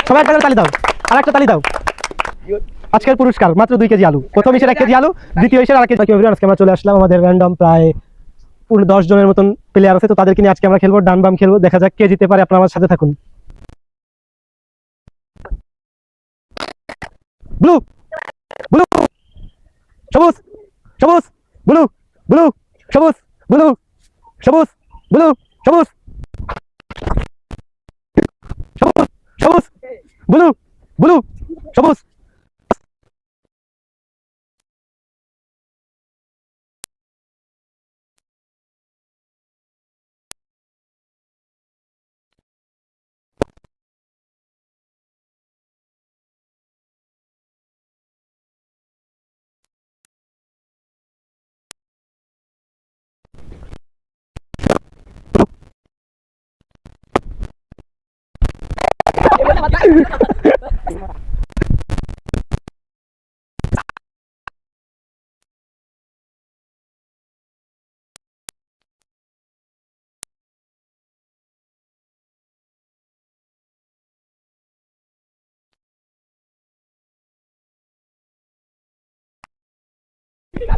সবাই একটা করে তালি দাও, আর একটা তালি দাও। আজকের পুরস্কার মাত্র 2 কেজি আলু। প্রথম হিসেবে 1 কেজি আলু, দ্বিতীয় হিসেবে আর 1 কেজি। আজকে আমরা চলে আসলাম, আমাদের র্যান্ডম প্রায় 10 জনের মতন প্লেয়ার আছে, তো তাদেরকে নিয়ে আজকে আমরা খেলবো, ডান বাম খেলবো, দেখা যাক কে জিতে পারে। আপনারা আমার সাথে থাকুন। ব্লু ব্লু সবুজ সবুজ ব্লু ব্লু সবুজ ব্লু সবুজ ব্লু সবুজ সবুজ সবুজ ব্লু ব্লু সবুজ।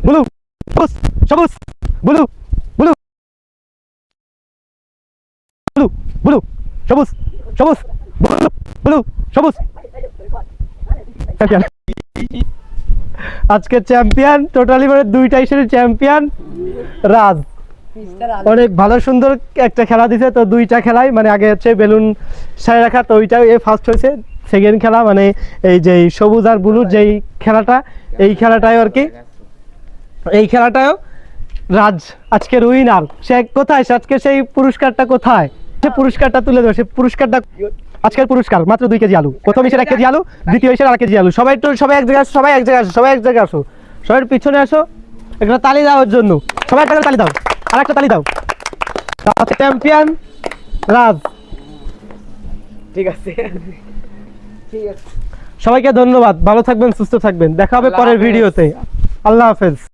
ব্লু সবুজ সবুজ ব্লু ব্লু ব্লু ব্লু সবুজ সবুজ ব্লু ব্লু সবুজ। আজকে চ্যাম্পিয়ন টোটালি মানে 2টা হিসেবে চ্যাম্পিয়ন রাজ। অনেক ভালো সুন্দর একটা খেলা দিছে, তো 2টা খেলাই মানে আগে হচ্ছে বেলুন সারে রাখা, তো ওইটাও এ ফার্স্ট হয়েছে। সেকেন্ড খেলা মানে এই যে সবুজ আর ব্লুর যেই খেলাটা, এই খেলাটাও আর কি, এই খেলাটাও রাজ আজকের উইনার। সে কোথায়, আজকে সেই পুরস্কারটা কোথায়, সে পুরস্কারটা তুলে দেবে। সে পুরস্কারটা আজকের পুরস্কার মাত্র 2 কেজি আলু। প্রথম হিসেবে 1 কেজি আলু, দ্বিতীয় হিসেবে আর 1 কেজি আলু। সবাই একটু, সবাই এক জায়গায় আসো, সবাই এক জায়গায় আসো, সবাই এক জায়গায় আসো, সবাই পিছনে আসো, একটা তালি দেওয়ার জন্য। সবাই একটা করে তালি দাও, আর একটা তালি দাও। চ্যাম্পিয়ন রাজ। ঠিক আছে, ঠিক আছে। সবাইকে ধন্যবাদ, ভালো থাকবেন, সুস্থ থাকবেন, দেখা হবে পরের ভিডিওতে। আল্লাহ হাফেজ।